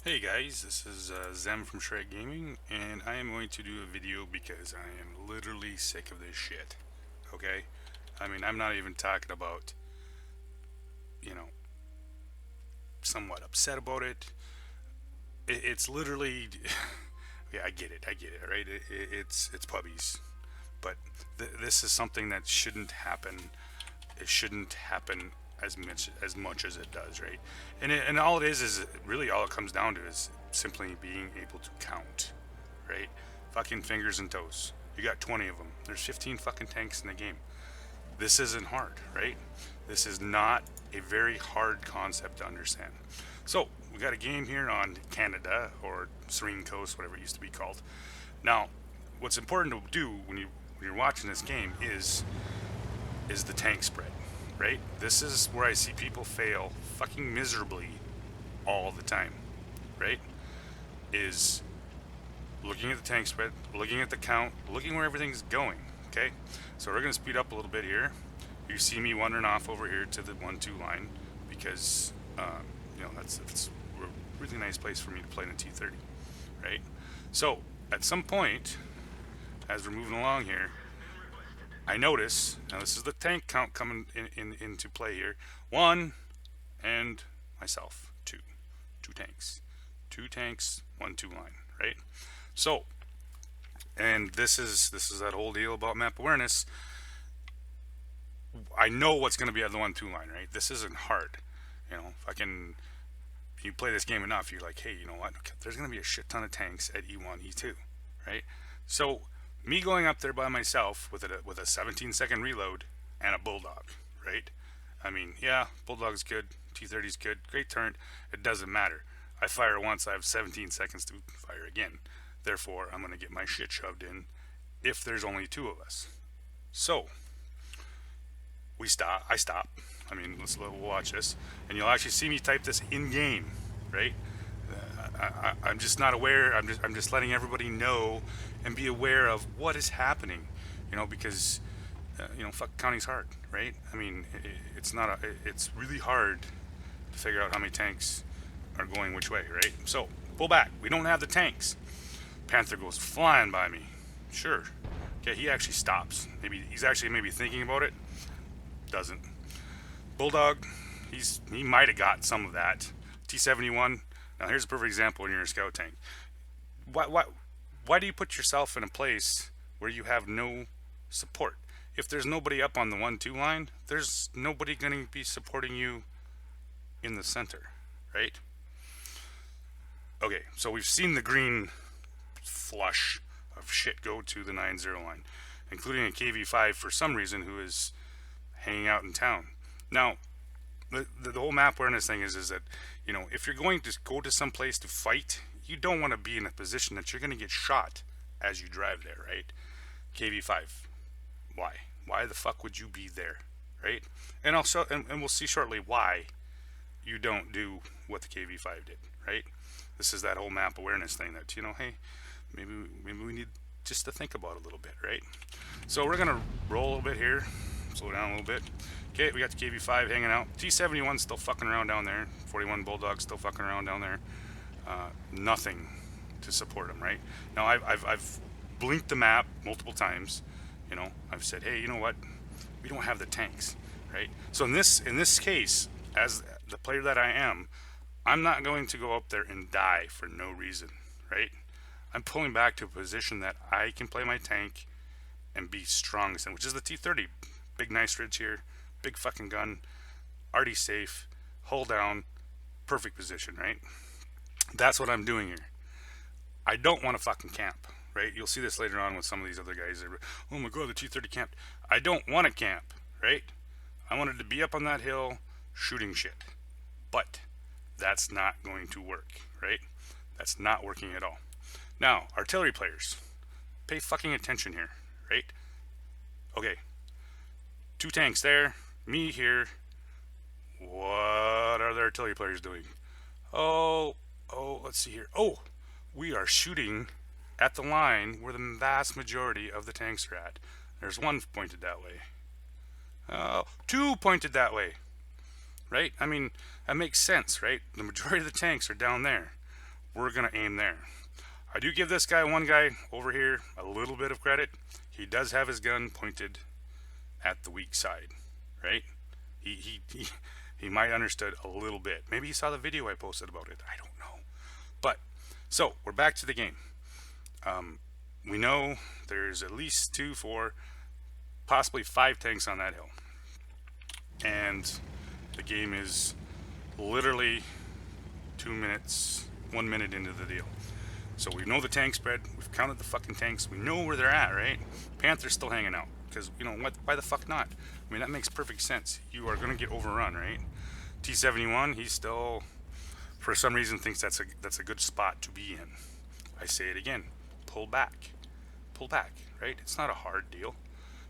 Hey guys, this is Zem from Shrek Gaming, and I am going to do a video because I am literally sick of this shit. Okay? I mean, I'm not even talking about, you know, somewhat upset about it. It's literally, yeah, I get it, right? It's puppies, but this is something that shouldn't happen. It shouldn't happen as much as it does, right? And all it is really all it comes down to is simply being able to count, right? Fucking fingers and toes. You got 20 of them. There's 15 fucking tanks in the game. This isn't hard, right? This is not a very hard concept to understand. So we got a game here on Canada or Serene Coast, whatever it used to be called. Now, what's important to do when you're watching this game is the tank spread, right? This is where I see people fail fucking miserably all the time, right? Is looking at the tank spread, looking at the count, looking where everything's going. Okay, so we're gonna speed up a little bit here. You see me wandering off over here to the 1-2 line because that's it's a really nice place for me to play in a T30, right? So at some point, as we're moving along here, I notice now this is the tank count coming into play here. One and myself, two tanks, 1-2 line, right? So and this is that whole deal about map awareness. I know what's going to be at the 1-2 line, right? This isn't hard. If I can, you play this game enough, you're like, hey, you know what? There's going to be a shit ton of tanks at E1, E2, right? So me going up there by myself with a 17-second reload and a bulldog, right? I mean, yeah, bulldog's good, T30's good, great turn. It doesn't matter. I fire once, I have 17 seconds to fire again. Therefore, I'm going to get my shit shoved in if there's only two of us. So we stop. I stop. I mean, we'll watch this, and you'll actually see me type this in game, right? I'm just not aware. I'm just letting everybody know and be aware of what is happening, because fuck, counting's hard, right? I mean, it's not a. It's really hard to figure out how many tanks are going which way, right? So pull back. We don't have the tanks. Panther goes flying by me. Sure. Okay, he actually stops. Maybe he's actually maybe thinking about it. Doesn't. Bulldog, he might have got some of that. T71. Now here's a perfect example when you're in a scout tank. Why do you put yourself in a place where you have no support? If there's nobody up on the 1-2 line, there's nobody going to be supporting you in the center, right? Okay, so we've seen the green flush of shit go to the 9-0 line, including a KV5 for some reason who is hanging out in town. Now, the whole map awareness thing is that, if you're going to go to some place to fight, you don't want to be in a position that you're going to get shot as you drive there, right? KV5, why? Why the fuck would you be there, right? And also, and we'll see shortly why you don't do what the KV5 did, right? This is that whole map awareness thing that, hey, maybe we need just to think about a little bit, right? So we're gonna roll a little bit here, slow down a little bit. Okay, we got the KV5 hanging out. T71 still fucking around down there. 41 Bulldog still fucking around down there. Nothing to support him, right? Now I've blinked the map multiple times. I've said, hey, you know what? We don't have the tanks, right? So in this case, as the player that I am, I'm not going to go up there and die for no reason, right? I'm pulling back to a position that I can play my tank and be strongest in, which is the T30. Big nice ridge here, big fucking gun, already safe, hull down, perfect position, right? That's what I'm doing here. I don't want to fucking camp, right? You'll see this later on with some of these other guys. Oh my god, the T30 camped. I don't want to camp, right? I wanted to be up on that hill shooting shit. But that's not going to work, right? That's not working at all. Now, artillery players, pay fucking attention here, right? Okay, two tanks there, me here. What are the artillery players doing? Oh, let's see here. Oh, we are shooting at the line where the vast majority of the tanks are at. There's one pointed that way. Two pointed that way, right? I mean, that makes sense, right? The majority of the tanks are down there. we're going to aim there. I do give this one guy over here a little bit of credit. He does have his gun pointed at the weak side, right? He might understood a little bit. Maybe he saw the video I posted about it. I don't know. But, so, we're back to the game. We know there's at least 2, 4, possibly 5 tanks on that hill. And the game is literally 2 minutes, 1 minute into the deal. So we know the tank spread. We've counted the fucking tanks. We know where they're at, right? Panther's still hanging out. Because, you know, what? Why the fuck not? I mean, that makes perfect sense. You are going to get overrun, right? T-71, he still, for some reason, thinks that's a good spot to be in. I say it again. Pull back. Pull back, right? It's not a hard deal.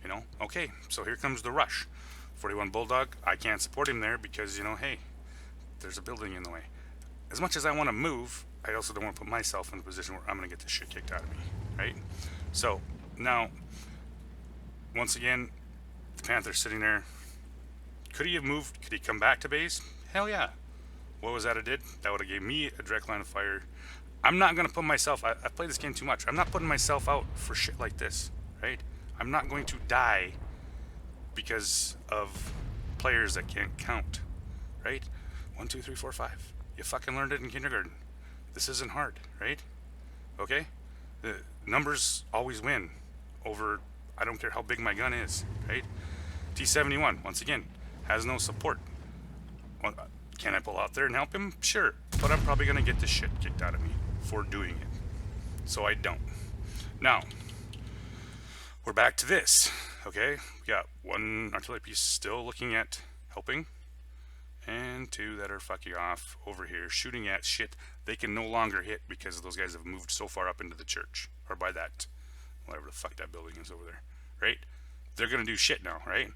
You know, okay, so here comes the rush. 41 Bulldog, I can't support him there because, you know, hey, there's a building in the way. As much as I want to move, I also don't want to put myself in a position where I'm going to get this shit kicked out of me, right? So, now, once again, the Panther's sitting there. Could he have moved? Could he come back to base? Hell yeah. What was that it did? That would have gave me a direct line of fire. I'm not going to put myself, I've played this game too much. I'm not putting myself out for shit like this, right? I'm not going to die because of players that can't count, right? 1, 2, 3, 4, 5. You fucking learned it in kindergarten. This isn't hard, right? Okay? The numbers always win over, I don't care how big my gun is, right? T-71, once again, has no support. Well, can I pull out there and help him? Sure. But I'm probably going to get the shit kicked out of me for doing it. So I don't. Now, we're back to this, okay? We got 1 artillery piece still looking at helping, and 2 that are fucking off over here shooting at shit they can no longer hit because those guys have moved so far up into the church, or by that, whatever the fuck that building is over there, right? They're gonna do shit now, right?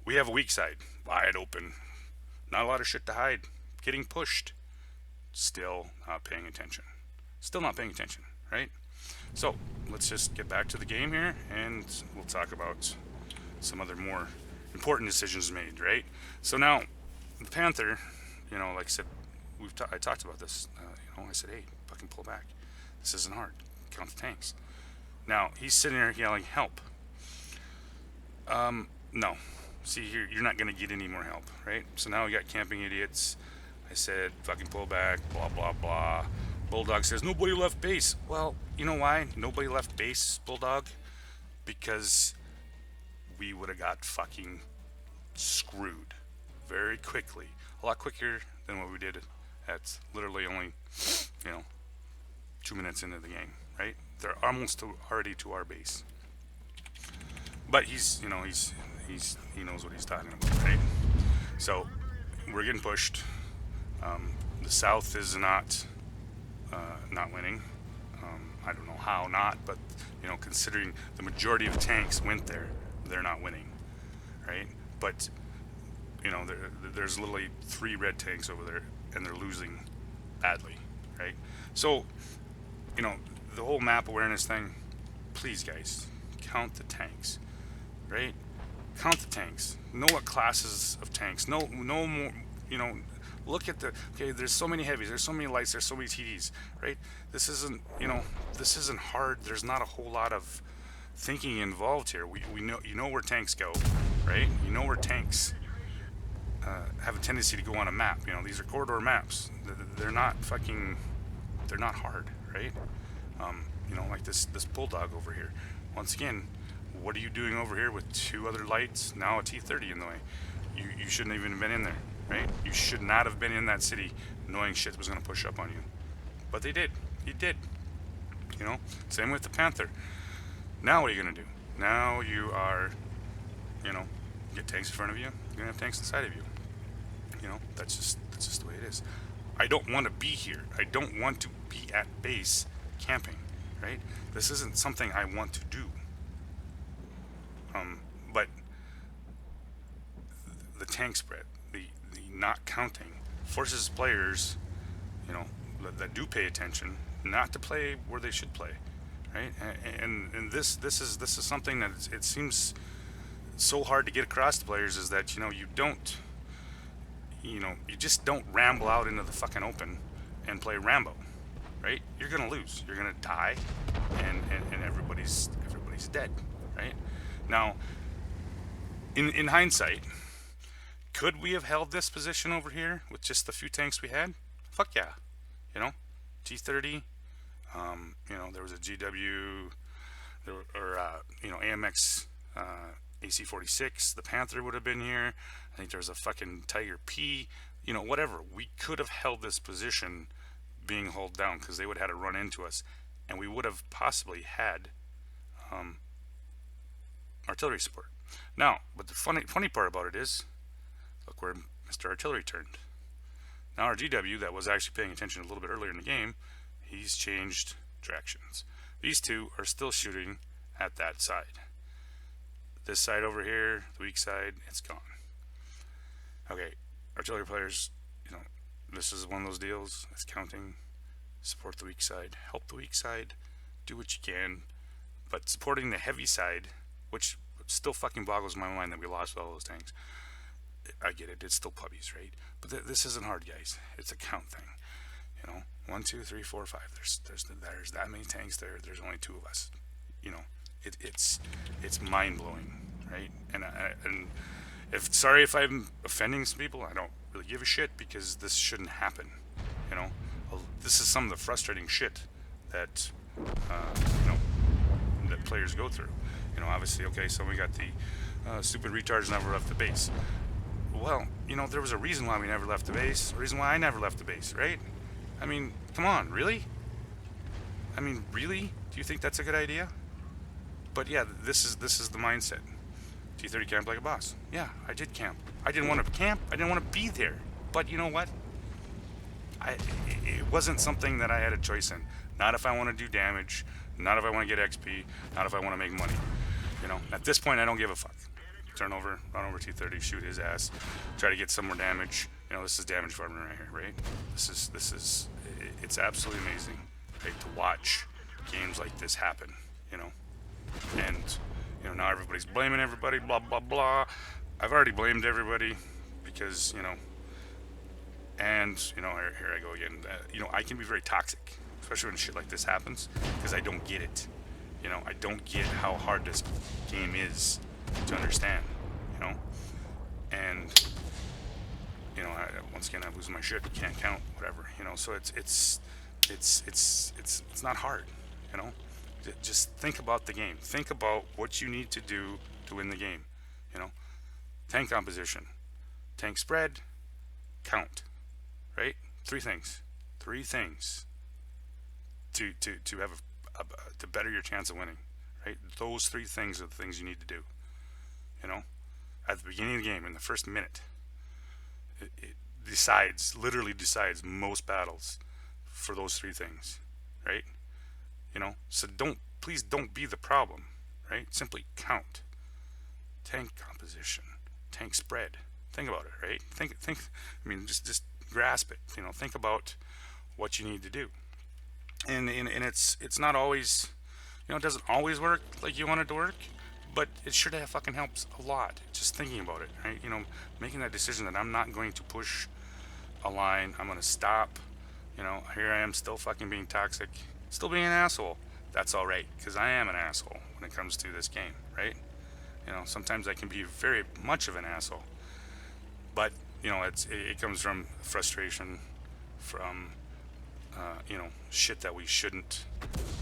We have a weak side, wide open, not a lot of shit to hide, getting pushed, still not paying attention, right? So let's just get back to the game here, and we'll talk about some other more important decisions made, right? So now the Panther, you know, like I said, I talked about this. You know, I said, hey, fucking pull back. This isn't hard. Count the tanks. Now he's sitting there yelling, help. No. See, you're not gonna get any more help, right? So now we got camping idiots. I said, fucking pull back, blah blah blah. Bulldog says nobody left base. Well, you know why nobody left base, Bulldog? Because we would have got fucking screwed very quickly, a lot quicker than what we did at literally only, you know, 2 minutes into the game, right? They're almost already to our base. But he's, you know, he knows what he's talking about, right? So we're getting pushed. The South is not winning. I don't know how not, but you know, considering the majority of tanks went there, they're not winning, right? But you know, there's literally 3 red tanks over there, and they're losing badly, right? So, you know, the whole map awareness thing. Please, guys, count the tanks, right? Count the tanks. Know what classes of tanks. No more. You know, look at the. Okay, there's so many heavies. There's so many lights. There's so many TDs, right? This isn't. You know, this isn't hard. There's not a whole lot of thinking involved here. We know. You know where tanks go, right? You know where tanks have a tendency to go on a map. You know, these are corridor maps. They're not fucking. They're not hard, right? You know, like this Bulldog over here. Once again, what are you doing over here with 2 other lights? Now a T-30 in the way. You shouldn't have even been in there, right? You should not have been in that city knowing shit was going to push up on you. But they did. He did. You know, same with the Panther. Now what are you going to do? Now you are, you know, you get tanks in front of you. You're going to have tanks inside of you. You know, that's just the way it is. I don't want to be here. I don't want to be at base camping, right? This isn't something I want to do. But the tank spread, the not counting, forces players, you know, that do pay attention, not to play where they should play, right? And this is something that it seems so hard to get across to players, is that, you know, you just don't ramble out into the fucking open and play Rambo, right? You're gonna lose. You're gonna die, and everybody's dead, right? Now, in hindsight, could we have held this position over here with just the few tanks we had? Fuck yeah, you know, T30. You know, there was a GW, you know, AMX AC-46. The Panther would have been here. I think there was a fucking Tiger P. You know, whatever. We could have held this position being held down because they would have had to run into us, and we would have possibly had artillery support. Now, but the funny part about it is, look where Mr. Artillery turned. Now our GW that was actually paying attention a little bit earlier in the game, he's changed directions. These two are still shooting at that side. This side over here, the weak side, it's gone. Okay, artillery players, you know, this is one of those deals. It's counting. Support the weak side, help the weak side, do what you can. But supporting the heavy side, which still fucking boggles my mind that we lost all those tanks. I get it, it's still puppies, right? But this isn't hard, guys. It's a count thing. You know, 1, 2, 3, 4, 5. There's that many tanks there. There's only 2 of us. You know, it's mind blowing, right? And sorry if I'm offending some people. I don't really give a shit because this shouldn't happen. You know, this is some of the frustrating shit that you know, that players go through. You know, obviously, okay, so we got the stupid retards never left the base. Well, you know, there was a reason why we never left the base. A reason why I never left the base, right? I mean, come on, really? I mean, really? Do you think that's a good idea? But yeah, this is the mindset. T30 camp like a boss. Yeah, I did camp. I didn't want to camp. I didn't want to be there. But you know what? It wasn't something that I had a choice in. Not if I want to do damage. Not if I want to get XP. Not if I want to make money. You know, at this point, I don't give a fuck. Turn over, run over T30, shoot his ass, try to get some more damage. You know, this is damage farming right here, right? This is, it's absolutely amazing, right, to watch games like this happen, you know. And, you know, now everybody's blaming everybody, blah, blah, blah. I've already blamed everybody because, you know, and, you know, here I go again. You know, I can be very toxic, especially when shit like this happens, because I don't get it. You know, I don't get how hard this game is to understand, you know. And, you know, once again, I'm losing my shit, can't count, whatever, you know. So it's not hard, you know. Just think about the game. Think about what you need to do to win the game, you know. Tank composition, tank spread, count, right? Three things to have to better your chance of winning, right? Those 3 things are the things you need to do, you know. At the beginning of the game, in the first minute, it literally decides most battles for those 3 things, right? You know, so please don't be the problem, right? Simply count. Tank composition, tank spread. Think about it, right? Think. I mean, just grasp it. You know, think about what you need to do. And it's not always, you know, it doesn't always work like you want it to work, but it sure fucking helps a lot. Just thinking about it, right? You know, making that decision that I'm not going to push a line. I'm going to stop. You know, here I am still fucking being toxic, still being an asshole. That's all right, because I am an asshole when it comes to this game, right? You know, sometimes I can be very much of an asshole, but you know, it comes from frustration, from you know, shit that we shouldn't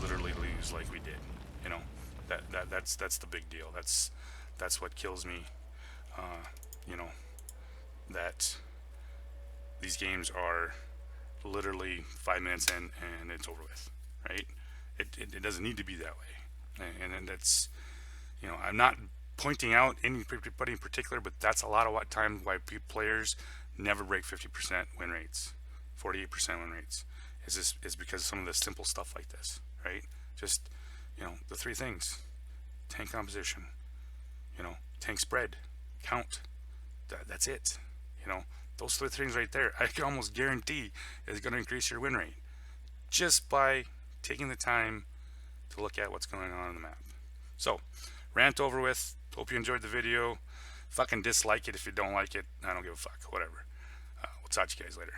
literally lose like we did. You know, that's the big deal. That's what kills me. You know, that these games are literally 5 minutes in and it's over with, right? It doesn't need to be that way. And that's, you know, I'm not pointing out anybody in particular, but that's a lot of time why players never break 50% win rates, 48% win rates. Is because of some of the simple stuff like this, right? Just, you know, the 3 things: tank composition, you know, tank spread, count. That's it. You know, those 3 things right there, I can almost guarantee is going to increase your win rate just by taking the time to look at what's going on the map. So, rant over with. Hope you enjoyed the video. Fucking dislike it if you don't like it. I don't give a fuck. Whatever. We'll talk to you guys later.